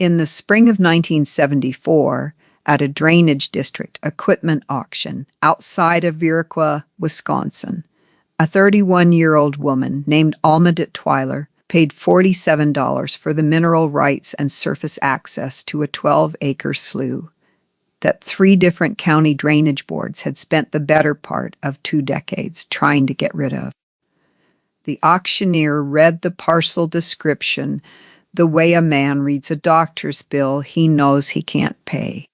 In the spring of 1974, at a drainage district equipment auction outside of Viroqua, Wisconsin, a 31-year-old woman named Alma Detweiler paid $47 for the mineral rights and surface access to a 12-acre slough that 3 different county drainage boards had spent the better part of 2 decades trying to get rid of. The auctioneer read the parcel description the way a man reads a doctor's bill he knows he can't pay.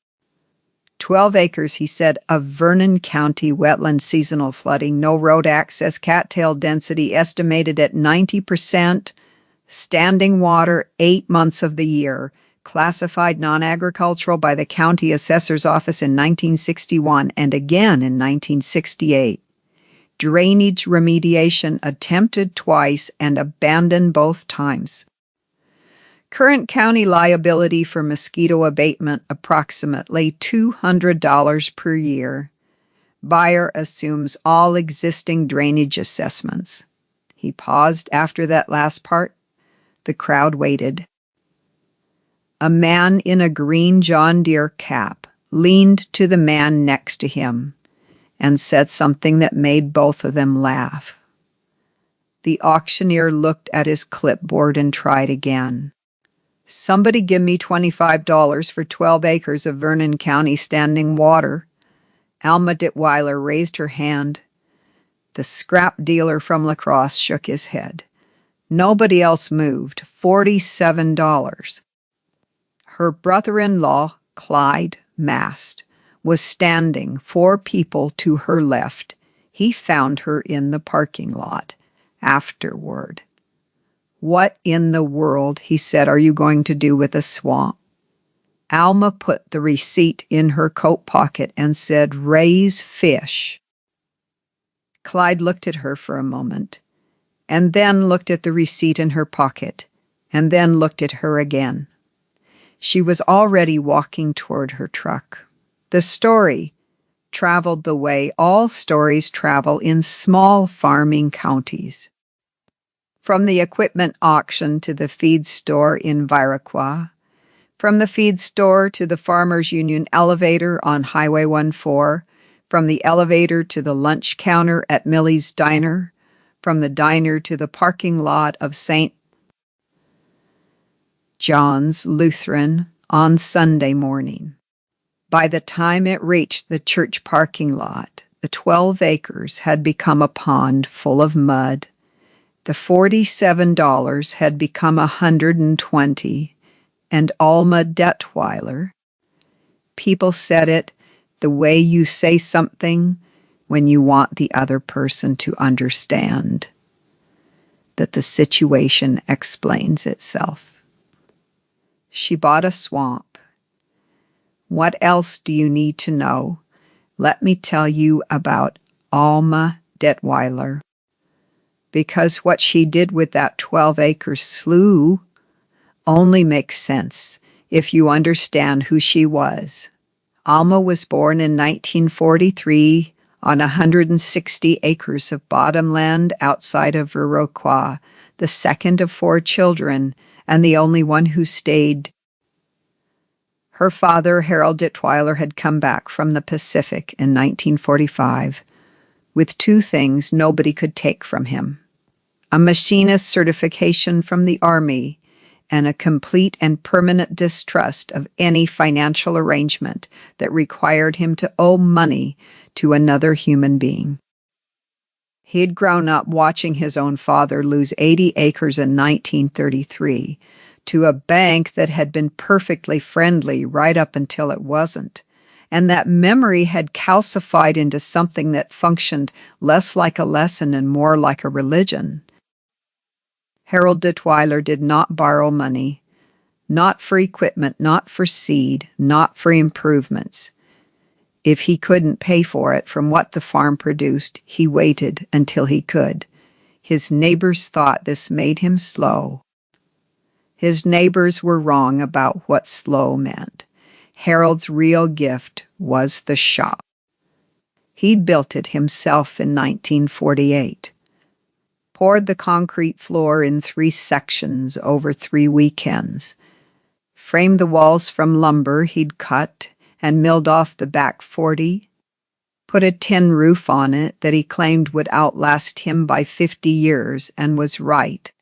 12 acres, he said, of Vernon County wetland seasonal flooding, no road access, cattail density estimated at 90%, standing water 8 months of the year, classified non-agricultural by the county assessor's office in 1961 and again in 1968. Drainage remediation attempted twice and abandoned both times. Current county liability for mosquito abatement approximately $200 per year. Buyer assumes all existing drainage assessments. He paused after that last part. The crowd waited. A man in a green John Deere cap leaned to the man next to him and said something that made both of them laugh. The auctioneer looked at his clipboard and tried again. Somebody give me $25 for 12 acres of Vernon County standing water. Alma Detweiler raised her hand. The scrap dealer from La Crosse shook his head. Nobody else moved. $47. Her brother-in-law, Clyde Mast, was standing 4 people to her left. He found her in the parking lot afterward. "What in the world," he said, "are you going to do with a swamp?" Alma put the receipt in her coat pocket and said, "Raise fish." Clyde looked at her for a moment, and then looked at the receipt in her pocket, and then looked at her again. She was already walking toward her truck. The story traveled the way all stories travel in small farming counties. From the equipment auction to the feed store in Viroqua, from the feed store to the Farmers Union elevator on Highway 14, from the elevator to the lunch counter at Millie's Diner, from the diner to the parking lot of St. John's Lutheran on Sunday morning. By the time it reached the church parking lot, the 12 acres had become a pond full of mud. The $47 had become $120, and Alma Detweiler. People said it the way you say something when you want the other person to understand that the situation explains itself. She bought a swamp. What else do you need to know? Let me tell you about Alma Detweiler. Because what she did with that 12-acre slough only makes sense if you understand who she was. Alma was born in 1943 on 160 acres of bottomland outside of Viroqua, the second of 4 children, and the only one who stayed. Her father, Harold Detweiler, had come back from the Pacific in 1945 with 2 things nobody could take from him: a machinist certification from the Army and a complete and permanent distrust of any financial arrangement that required him to owe money to another human being. He'd grown up watching his own father lose 80 acres in 1933 to a bank that had been perfectly friendly right up until it wasn't, and that memory had calcified into something that functioned less like a lesson and more like a religion. Harold Detweiler did not borrow money, not for equipment, not for seed, not for improvements. If he couldn't pay for it from what the farm produced, he waited until he could. His neighbors thought this made him slow. His neighbors were wrong about what slow meant. Harold's real gift was the shop. He'd built it himself in 1948. Poured the concrete floor in 3 sections over 3 weekends. framed the walls from lumber he'd cut and milled off the back 40, put a tin roof on it that he claimed would outlast him by 50 years, and was right.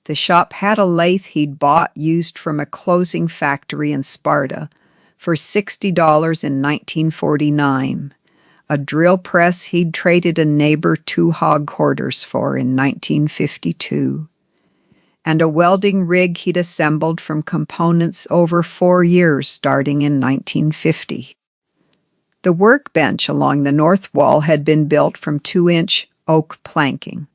The shop had a lathe he'd bought used from a closing factory in Sparta for $60 in 1949, a drill press he'd traded a neighbor 2 hog quarters for in 1952, and a welding rig he'd assembled from components over 4 years starting in 1950. The workbench along the north wall had been built from 2-inch oak planking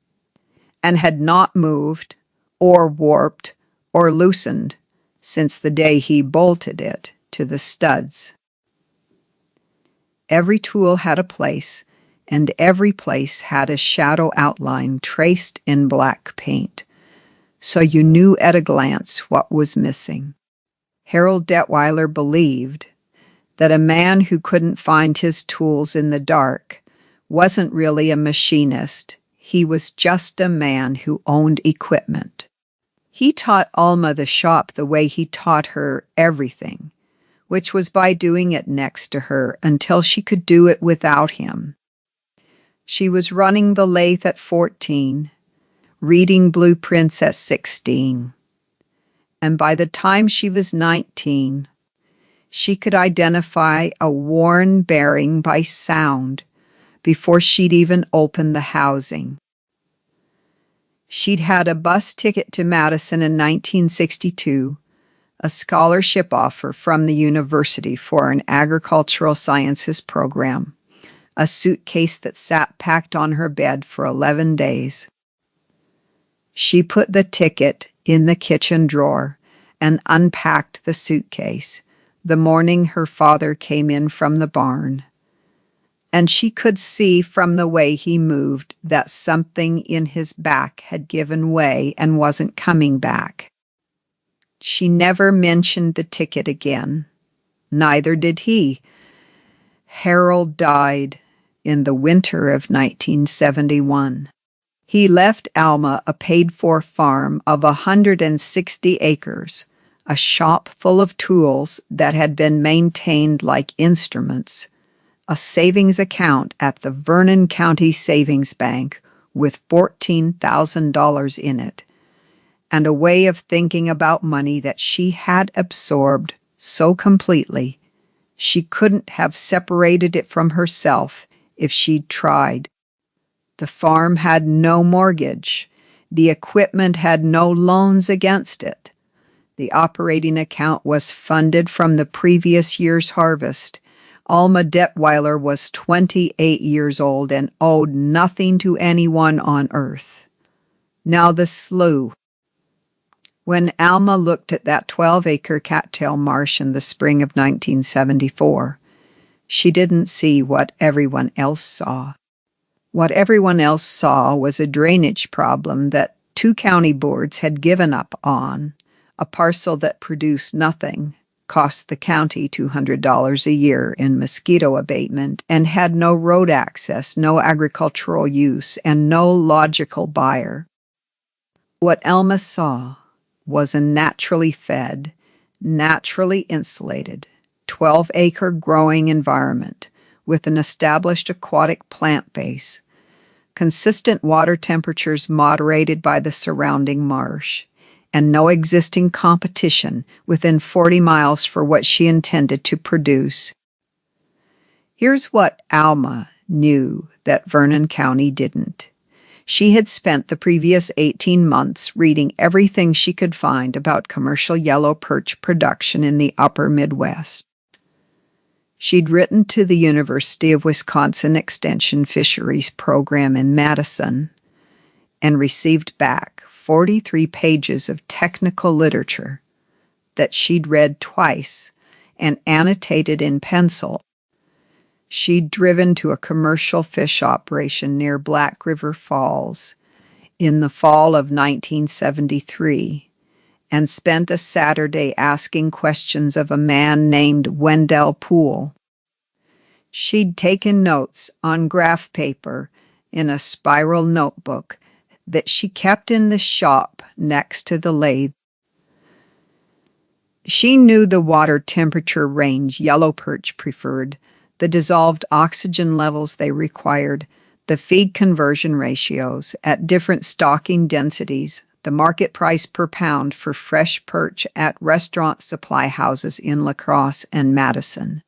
and had not moved or warped or loosened since the day he bolted it to the studs. Every tool had a place, and every place had a shadow outline traced in black paint, so you knew at a glance what was missing. Harold Detweiler believed that a man who couldn't find his tools in the dark wasn't really a machinist. He was just a man who owned equipment. He taught Alma the shop the way he taught her everything, which was by doing it next to her until she could do it without him. She was running the lathe at 14, reading blueprints at 16, and by the time she was 19, she could identify a worn bearing by sound before she'd even opened the housing. She'd had a bus ticket to Madison in 1962, a scholarship offer from the university for an agricultural sciences program, a suitcase that sat packed on her bed for 11 days. She put the ticket in the kitchen drawer and unpacked the suitcase the morning her father came in from the barn, and she could see from the way he moved that something in his back had given way and wasn't coming back. She never mentioned the ticket again. Neither did he. Harold died in the winter of 1971. He left Alma a paid-for farm of 160 acres, a shop full of tools that had been maintained like instruments, a savings account at the Vernon County Savings Bank with $14,000 in it, and a way of thinking about money that she had absorbed so completely she couldn't have separated it from herself if she'd tried. The farm had no mortgage. The equipment had no loans against it. The operating account was funded from the previous year's harvest. Alma Detweiler was 28 years old and owed nothing to anyone on earth. Now the slough. When Alma looked at that 12-acre cattail marsh in the spring of 1974, she didn't see what everyone else saw. What everyone else saw was a drainage problem that 2 county boards had given up on, a parcel that produced nothing, cost the county $200 a year in mosquito abatement, and had no road access, no agricultural use, and no logical buyer. What Alma saw was a naturally fed, naturally insulated, 12-acre growing environment with an established aquatic plant base, consistent water temperatures moderated by the surrounding marsh, and no existing competition within 40 miles for what she intended to produce. Here's what Alma knew that Vernon County didn't. She had spent the previous 18 months reading everything she could find about commercial yellow perch production in the upper Midwest. She'd written to the University of Wisconsin Extension Fisheries Program in Madison and received back 43 pages of technical literature that she'd read twice and annotated in pencil. She'd driven to a commercial fish operation near Black River Falls in the fall of 1973 and spent a Saturday asking questions of a man named Wendell Poole. She'd taken notes on graph paper in a spiral notebook that she kept in the shop next to the lathe. She knew the water temperature range yellow perch preferred, the dissolved oxygen levels they required, the feed conversion ratios at different stocking densities, the market price per pound for fresh perch at restaurant supply houses in La Crosse and Madison,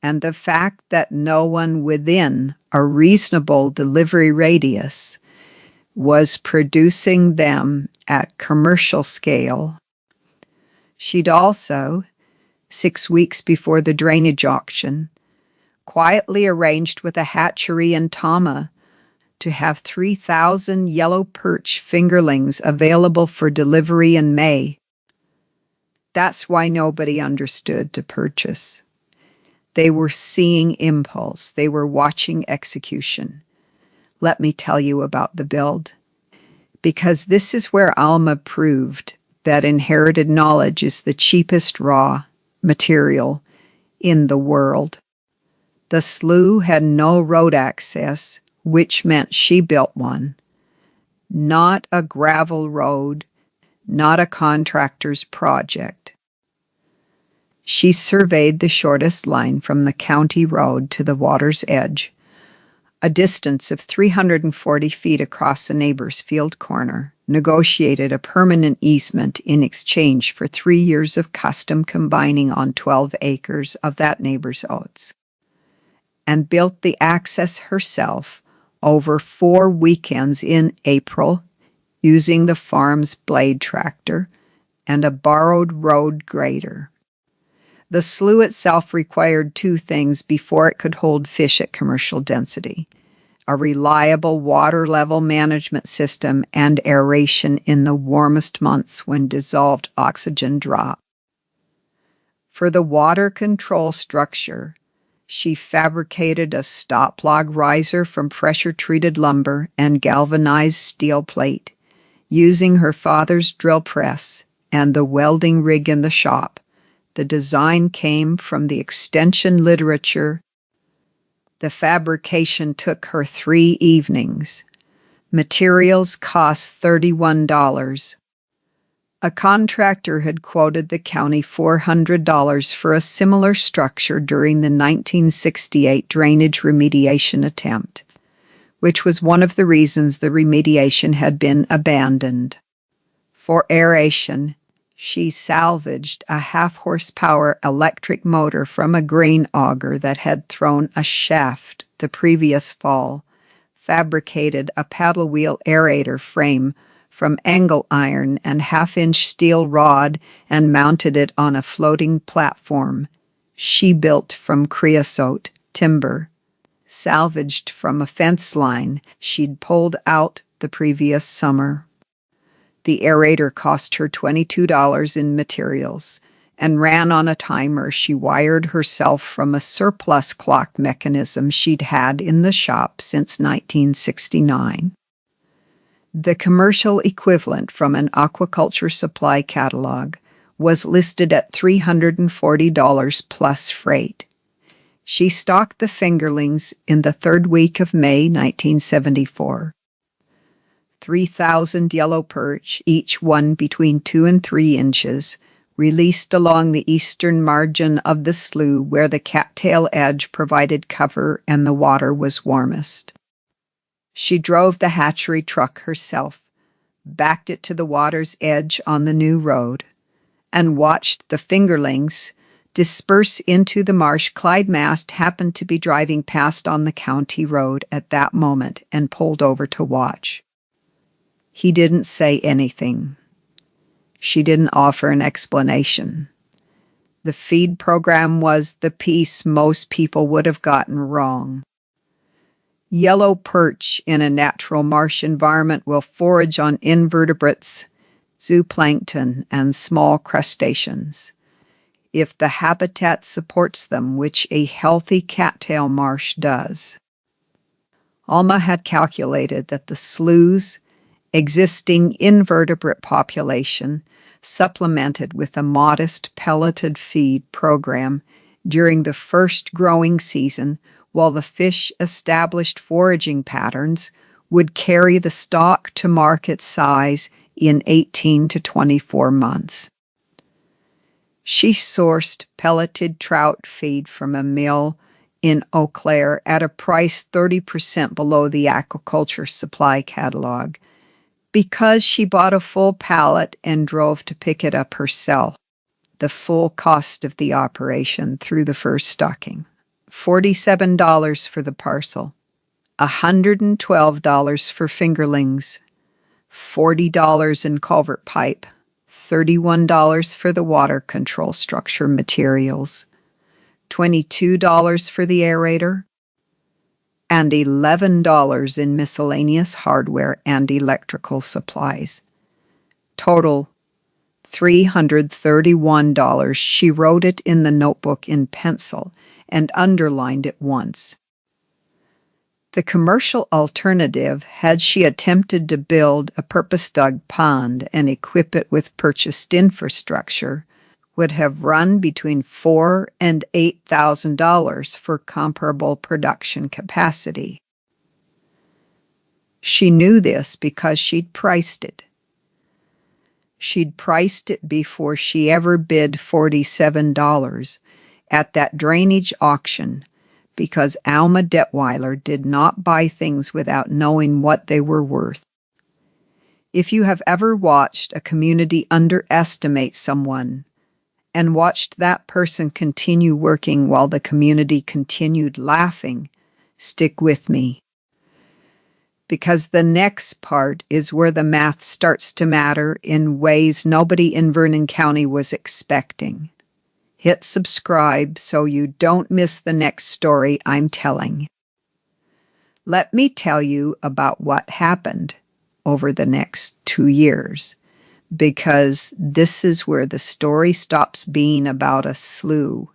and the fact that no one within a reasonable delivery radius was producing them at commercial scale. She'd also, 6 weeks before the drainage auction, quietly arranged with a hatchery in Tama to have 3,000 yellow perch fingerlings available for delivery in May. That's why nobody understood to purchase. They were seeing impulse. They were watching execution. Let me tell you about the build, because this is where Alma proved that inherited knowledge is the cheapest raw material in the world. The slough had no road access, which meant she built one. Not a gravel road, not a contractor's project. She surveyed the shortest line from the county road to the water's edge, a distance of 340 feet across a neighbor's field corner, negotiated a permanent easement in exchange for 3 years of custom combining on 12 acres of that neighbor's oats, and built the access herself over 4 weekends in April using the farm's blade tractor and a borrowed road grader. The slough itself required 2 things before it could hold fish at commercial density: a reliable water level management system and aeration in the warmest months when dissolved oxygen dropped. For the water control structure, she fabricated a stop log riser from pressure-treated lumber and galvanized steel plate, using her father's drill press and the welding rig in the shop. The design came from the extension literature. The fabrication took her 3 evenings. Materials cost $31. A contractor had quoted the county $400 for a similar structure during the 1968 drainage remediation attempt, which was one of the reasons the remediation had been abandoned. For aeration, she salvaged a half-horsepower electric motor from a grain auger that had thrown a shaft the previous fall, fabricated a paddle wheel aerator frame from angle iron and half-inch steel rod, and mounted it on a floating platform she built from creosote timber, salvaged from a fence line she'd pulled out the previous summer. The aerator cost her $22 in materials and ran on a timer she wired herself from a surplus clock mechanism she'd had in the shop since 1969. The commercial equivalent from an aquaculture supply catalog was listed at $340 plus freight. She stocked the fingerlings in the 3rd week of May 1974. 3,000 yellow perch, each one between 2 and 3 inches, released along the eastern margin of the slough where the cattail edge provided cover and the water was warmest. She drove the hatchery truck herself, backed it to the water's edge on the new road, and watched the fingerlings disperse into the marsh. Clyde Mast happened to be driving past on the county road at that moment and pulled over to watch. He didn't say anything. She didn't offer an explanation. The feed program was the piece most people would have gotten wrong. Yellow perch in a natural marsh environment will forage on invertebrates, zooplankton, and small crustaceans, if the habitat supports them, which a healthy cattail marsh does. Alma had calculated that the slough's existing invertebrate population, supplemented with a modest pelleted feed program during the first growing season, while the fish established foraging patterns, would carry the stock to market size in 18 to 24 months. She sourced pelleted trout feed from a mill in Eau Claire at a price 30% below the aquaculture supply catalog because she bought a full pallet and drove to pick it up herself. The full cost of the operation through the first stocking. $47 for the parcel, $112 for fingerlings, $40 in culvert pipe, $31 for the water control structure materials, $22 for the aerator, and $11 in miscellaneous hardware and electrical supplies. Total $331. She wrote it in the notebook in pencil and underlined it once. The commercial alternative, had she attempted to build a purpose-dug pond and equip it with purchased infrastructure, would have run between $4,000 and $8,000 for comparable production capacity. She knew this because she'd priced it. She'd priced it before she ever bid $47 at that drainage auction, because Alma Detweiler did not buy things without knowing what they were worth. If you have ever watched a community underestimate someone and watched that person continue working while the community continued laughing, stick with me. Because the next part is where the math starts to matter in ways nobody in Vernon County was expecting. Hit subscribe so you don't miss the next story I'm telling. Let me tell you about what happened over the next 2 years, because this is where the story stops being about a slough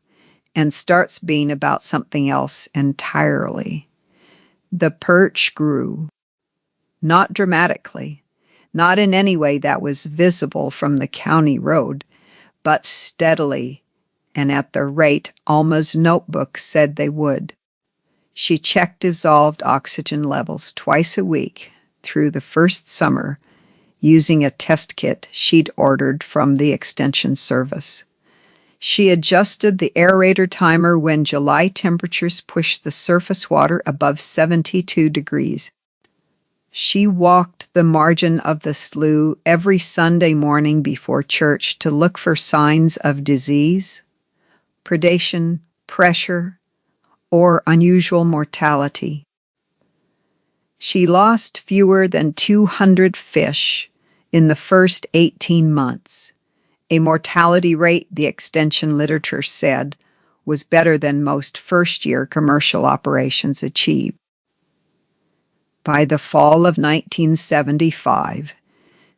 and starts being about something else entirely. The perch grew. Not dramatically, not in any way that was visible from the county road, but steadily, and at the rate Alma's notebook said they would. She checked dissolved oxygen levels twice a week through the first summer using a test kit she'd ordered from the Extension Service. She adjusted the aerator timer when July temperatures pushed the surface water above 72 degrees. She walked the margin of the slough every Sunday morning before church to look for signs of disease, predation, pressure, or unusual mortality. She lost fewer than 200 fish in the first 18 months, a mortality rate the extension literature said was better than most first-year commercial operations achieved. By the fall of 1975,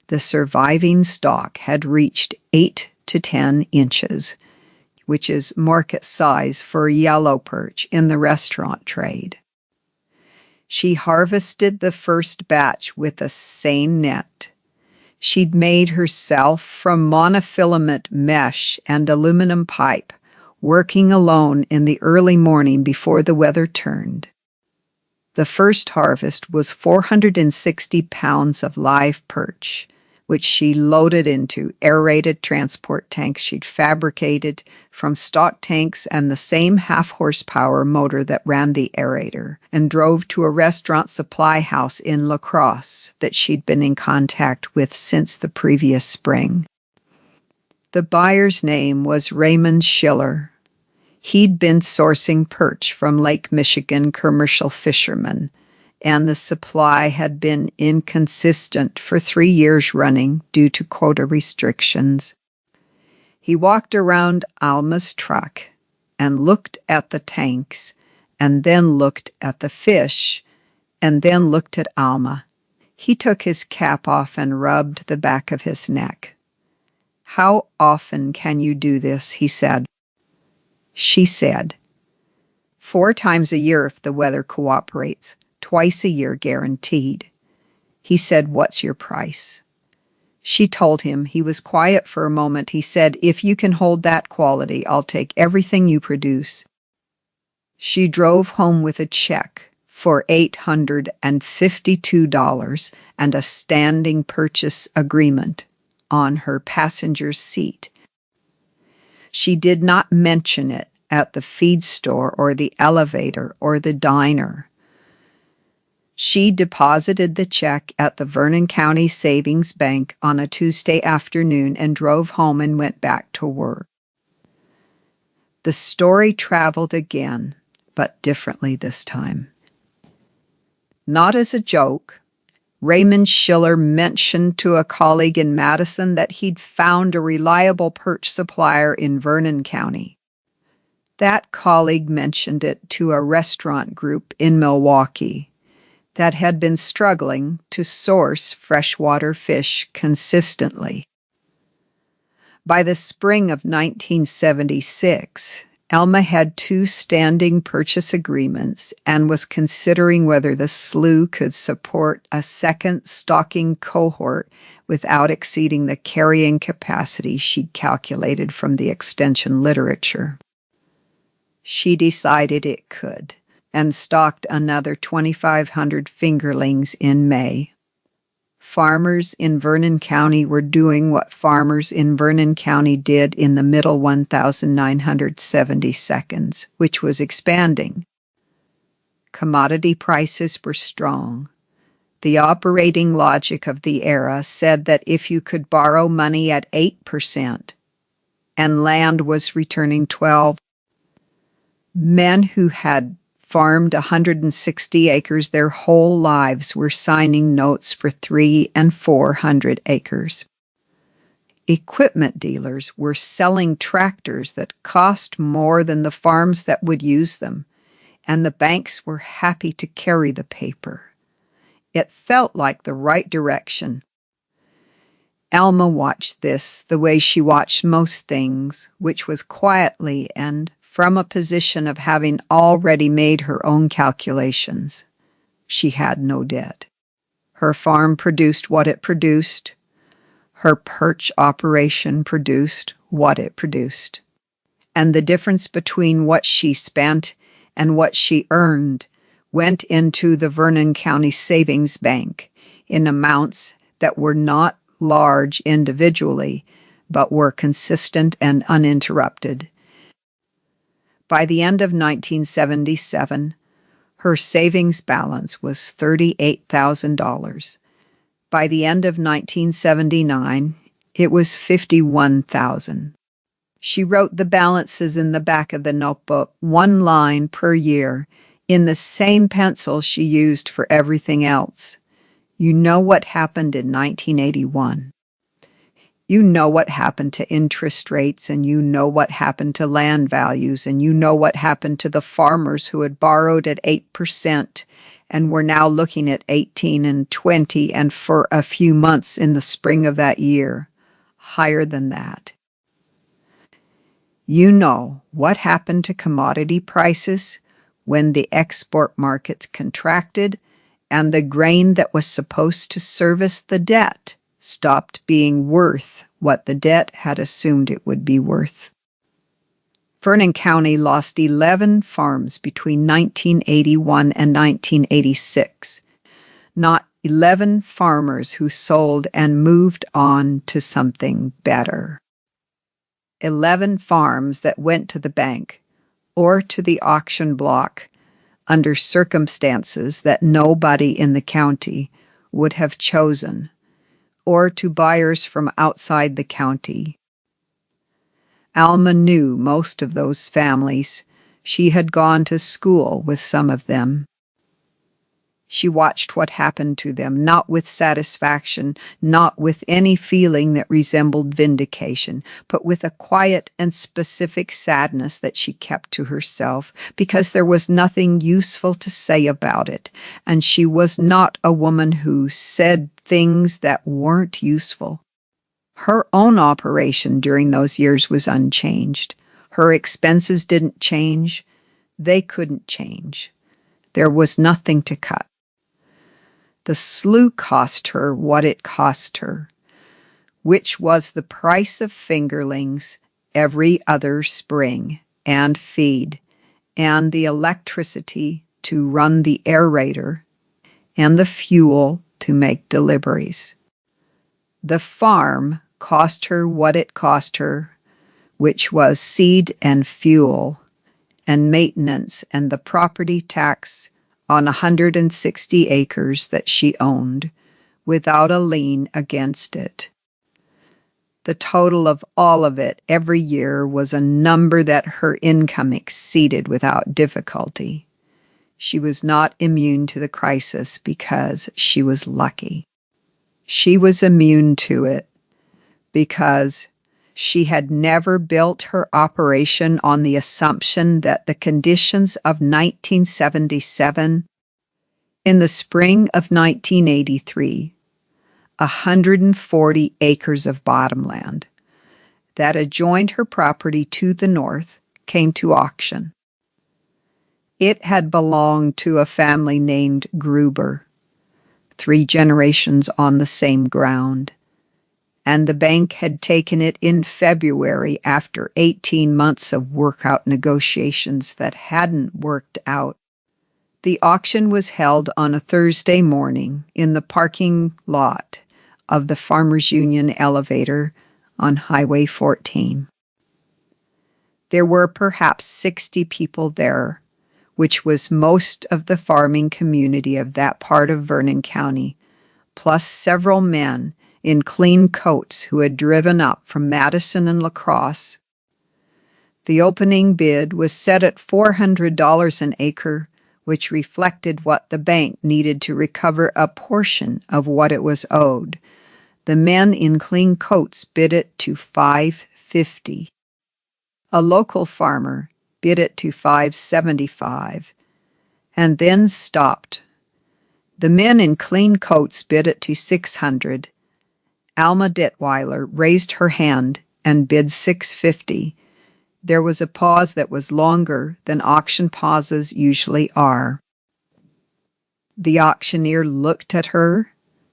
the surviving stock had reached 8 to 10 inches, which is market size for yellow perch in the restaurant trade. She harvested the first batch with a seine net she'd made herself from monofilament mesh and aluminum pipe, working alone in the early morning before the weather turned. The first harvest was 460 pounds of live perch, which she loaded into aerated transport tanks she'd fabricated from stock tanks and the same half-horsepower motor that ran the aerator, and drove to a restaurant supply house in La Crosse that she'd been in contact with since the previous spring. The buyer's name was Raymond Schiller. He'd been sourcing perch from Lake Michigan commercial fishermen, and the supply had been inconsistent for 3 years running due to quota restrictions. He walked around Alma's truck and looked at the tanks, and then looked at the fish, and then looked at Alma. He took his cap off and rubbed the back of his neck. "How often can you do this?" he said. She said, 4 times a year if the weather cooperates, twice a year guaranteed. He said, "What's your price?" She told him. He was quiet for a moment. He said, "If you can hold that quality, I'll take everything you produce." She drove home with a check for $852 and a standing purchase agreement on her passenger's seat. She did not mention it at the feed store or the elevator or the diner. She deposited the check at the Vernon County Savings Bank on a Tuesday afternoon and drove home and went back to work. The story traveled again, but differently this time. Not as a joke, Raymond Schiller mentioned to a colleague in Madison that he'd found a reliable perch supplier in Vernon County. That colleague mentioned it to a restaurant group in Milwaukee that had been struggling to source freshwater fish consistently. By the spring of 1976, Alma had 2 standing purchase agreements and was considering whether the slough could support a second stocking cohort without exceeding the carrying capacity she'd calculated from the extension literature. She decided it could, and stocked another 2,500 fingerlings in May. Farmers in Vernon County were doing what farmers in Vernon County did in the middle 1,970 seconds, which was expanding. Commodity prices were strong. The operating logic of the era said that if you could borrow money at 8% and land was returning 12%, men who had farmed 160 acres their whole lives were signing notes for 300 and 400 acres. Equipment dealers were selling tractors that cost more than the farms that would use them, and the banks were happy to carry the paper. It felt like the right direction. Alma watched this the way she watched most things, which was quietly and from a position of having already made her own calculations. She had no debt. Her farm produced what it produced. Her perch operation produced what it produced. And the difference between what she spent and what she earned went into the Vernon County Savings Bank in amounts that were not large individually, but were consistent and uninterrupted. By the end of 1977, her savings balance was $38,000. By the end of 1979, it was $51,000. She wrote the balances in the back of the notebook, 1 line per year, in the same pencil she used for everything else. You know what happened in 1981. You know what happened to interest rates, and you know what happened to land values, and you know what happened to the farmers who had borrowed at 8% and were now looking at 18 and 20, and for a few months in the spring of that year, higher than that. You know what happened to commodity prices when the export markets contracted and the grain that was supposed to service the debt stopped being worth what the debt had assumed it would be worth. Vernon County lost 11 farms between 1981 and 1986. Not 11 farmers who sold and moved on to something better. 11 farms that went to the bank or to the auction block under circumstances that nobody in the county would have chosen, or to buyers from outside the county. Alma knew most of those families. She had gone to school with some of them. She watched what happened to them, not with satisfaction, not with any feeling that resembled vindication, but with a quiet and specific sadness that she kept to herself, because there was nothing useful to say about it, and she was not a woman who said things that weren't useful. Her own operation during those years was unchanged. Her expenses didn't change. They couldn't change. There was nothing to cut. The slough cost her what it cost her, which was the price of fingerlings every other spring, and feed, and the electricity to run the aerator, and the fuel to make deliveries. The farm cost her what it cost her, which was seed and fuel and maintenance and the property tax on 160 acres that she owned without a lien against it. The total of all of it every year was a number that her income exceeded without difficulty. She was not immune to the crisis because she was lucky. She was immune to it because she had never built her operation on the assumption that the conditions of 1977, in the spring of 1983, 140 acres of bottomland that adjoined her property to the north came to auction. It had belonged to a family named Gruber, 3 generations on the same ground, and the bank had taken it in February after 18 months of workout negotiations that hadn't worked out. The auction was held on a Thursday morning in the parking lot of the Farmers Union elevator on Highway 14. There were perhaps 60 people there, which was most of the farming community of that part of Vernon County, plus several men in clean coats who had driven up from Madison and La Crosse. The opening bid was set at $400 an acre, which reflected what the bank needed to recover a portion of what it was owed. The men in clean coats bid it to $550. A local farmer bid it to $575, and then stopped. The men in clean coats bid it to $600. Alma Detweiler raised her hand and bid $650. There was a pause that was longer than auction pauses usually are. The auctioneer looked at her.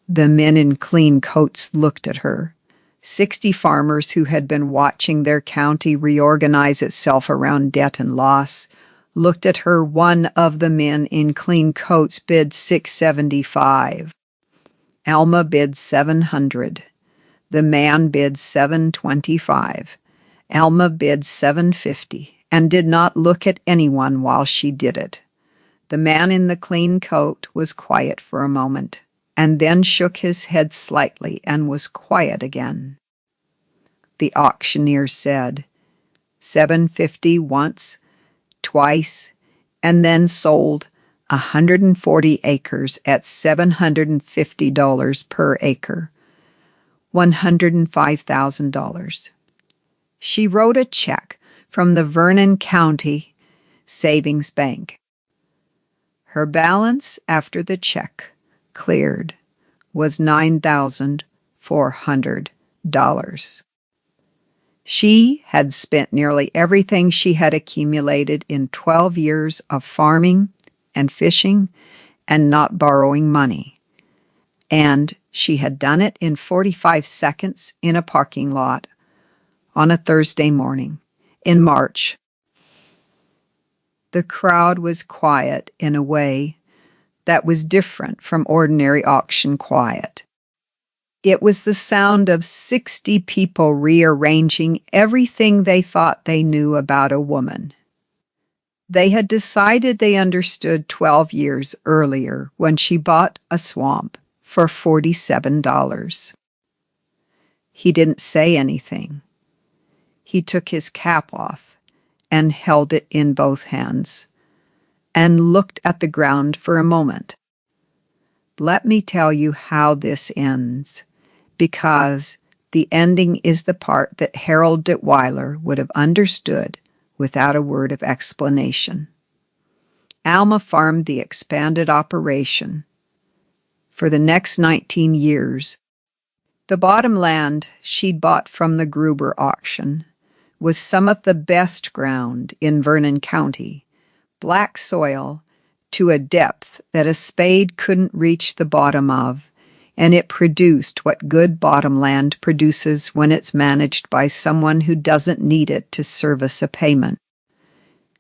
The men in clean coats looked at her. 60 farmers who had been watching their county reorganize itself around debt and loss looked at her. One of the men in clean coats bid $675. Alma bid $700. The man bid $725. Alma bid $750 and did not look at anyone while she did it. The man in the clean coat was quiet for a moment, and then shook his head slightly and was quiet again. The auctioneer said, $750 once, twice, and then sold 140 acres at $750 per acre, $105,000. She wrote a check from the Vernon County Savings Bank. Her balance after the check cleared was $9,400. She had spent nearly everything she had accumulated in 12 years of farming and fishing and not borrowing money. And she had done it in 45 seconds in a parking lot on a Thursday morning in March. The crowd was quiet in a way that was different from ordinary auction quiet. It was the sound of 60 people rearranging everything they thought they knew about a woman. They had decided they understood 12 years earlier when she bought a swamp for $47. He didn't say anything. He took his cap off and held it in both hands and looked at the ground for a moment. Let me tell you how this ends, because the ending is the part that Harold Detweiler would have understood without a word of explanation. Alma farmed the expanded operation for the next 19 years. The bottom land she'd bought from the Gruber auction was some of the best ground in Vernon County, black soil to a depth that a spade couldn't reach the bottom of, and it produced what good bottomland produces when it's managed by someone who doesn't need it to service a payment.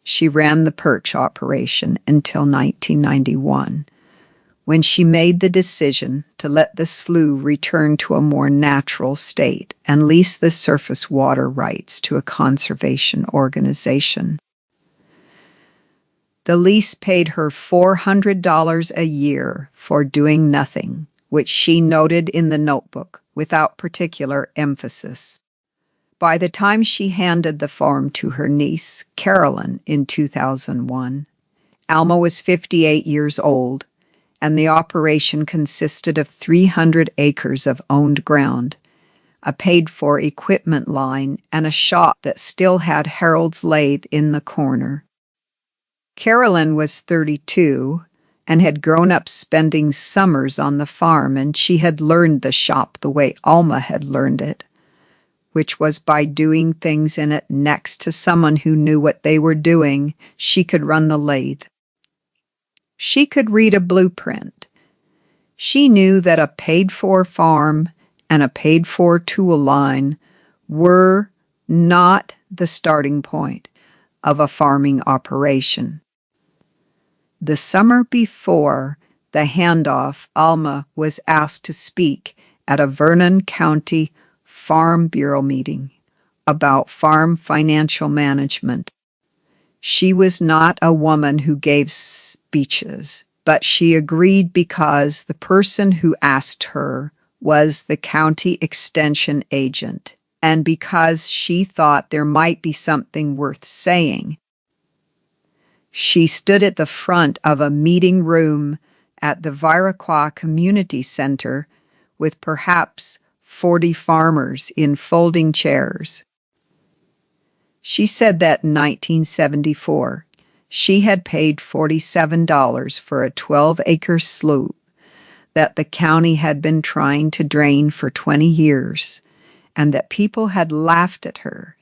She ran the Perch operation until 1991, when she made the decision to let the slough return to a more natural state and lease the surface water rights to a conservation organization. The lease paid her $400 a year for doing nothing, which she noted in the notebook without particular emphasis. By the time she handed the farm to her niece, Carolyn, in 2001, Alma was 58 years old, and the operation consisted of 300 acres of owned ground, a paid-for equipment line, and a shop that still had Harold's lathe in the corner. Carolyn was 32 and had grown up spending summers on the farm, and she had learned the shop the way Alma had learned it, which was by doing things in it next to someone who knew what they were doing. She could run the lathe. She could read a blueprint. She knew that a paid-for farm and a paid-for tool line were not the starting point of a farming operation. The summer before the handoff, Alma was asked to speak at a Vernon County Farm Bureau meeting about farm financial management. She was not a woman who gave speeches, but she agreed because the person who asked her was the county extension agent, and because she thought there might be something worth saying. She stood at the front of a meeting room at the Viroqua Community Center with perhaps 40 farmers in folding chairs. She said that in 1974, she had paid $47 for a 12-acre slough that the county had been trying to drain for 20 years, and that people had laughed at her,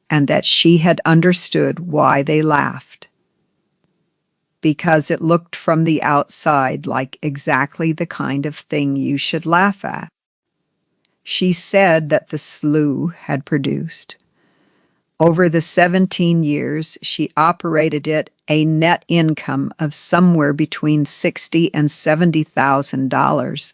and that she had understood why they laughed. Because it looked from the outside like exactly the kind of thing you should laugh at. She said that the slough had produced. Over the 17 years she operated it, a net income of somewhere between $60,000 and $70,000.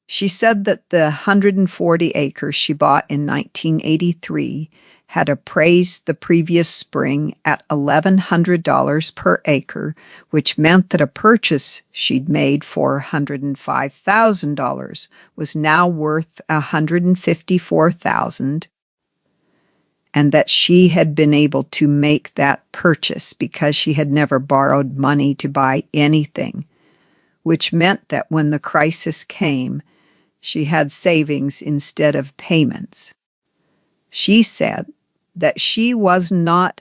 She said that the 140 acres she bought in 1983 had appraised the previous spring at $1,100 per acre, which meant that a purchase she'd made for $105,000 was now worth $154,000, and that she had been able to make that purchase because she had never borrowed money to buy anything, which meant that when the crisis came, she had savings instead of payments. She said that she was not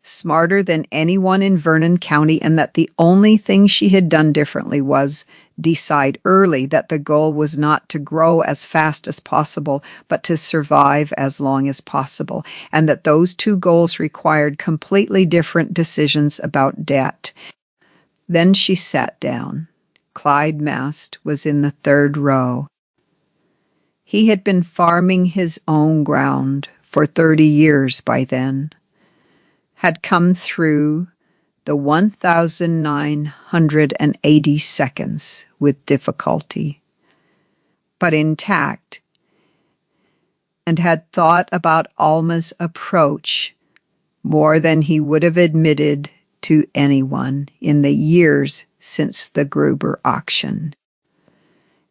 smarter than anyone in Vernon County, and that the only thing she had done differently was decide early that the goal was not to grow as fast as possible, but to survive as long as possible, and that those two goals required completely different decisions about debt. Then she sat down. Clyde Mast was in the third row. He had been farming his own ground for 30 years by then, had come through the 1,980 seconds with difficulty, but intact, and had thought about Alma's approach more than he would have admitted to anyone in the years since the Gruber auction.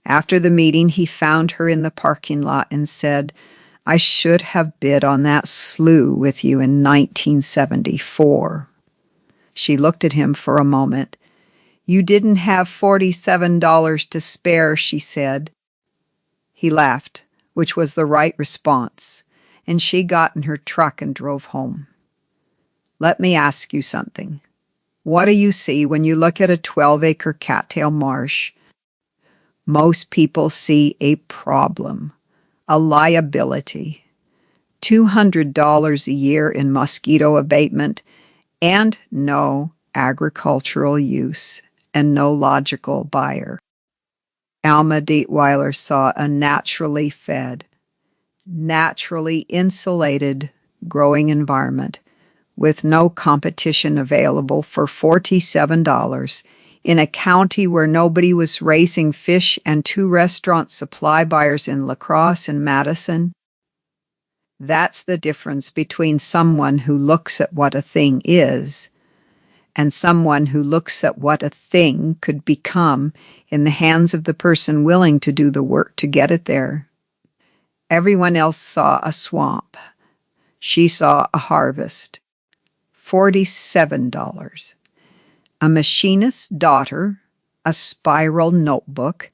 After the meeting, he found her in the parking lot and said, "I should have bid on that slough with you in 1974. She looked at him for a moment. "You didn't have $47 to spare," she said. He laughed, which was the right response, and she got in her truck and drove home. "Let me ask you something. What do you see when you look at a 12-acre cattail marsh?" Most people see a problem, a liability, $200 a year in mosquito abatement, and no agricultural use, and no logical buyer. Alma Dietweiler saw a naturally fed, naturally insulated growing environment with no competition available for $47 in a county where nobody was raising fish and 2 restaurant supply buyers in La Crosse and Madison. That's the difference between someone who looks at what a thing is and someone who looks at what a thing could become in the hands of the person willing to do the work to get it there. Everyone else saw a swamp. She saw a harvest. $47. A machinist's daughter, a spiral notebook,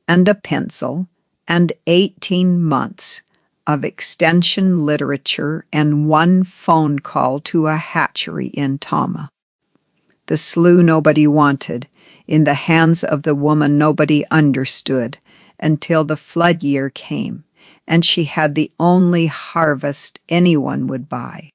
and a pencil, and 18 months of extension literature and 1 phone call to a hatchery in Tama. The slough nobody wanted, in the hands of the woman nobody understood, until the flood year came, and she had the only harvest anyone would buy.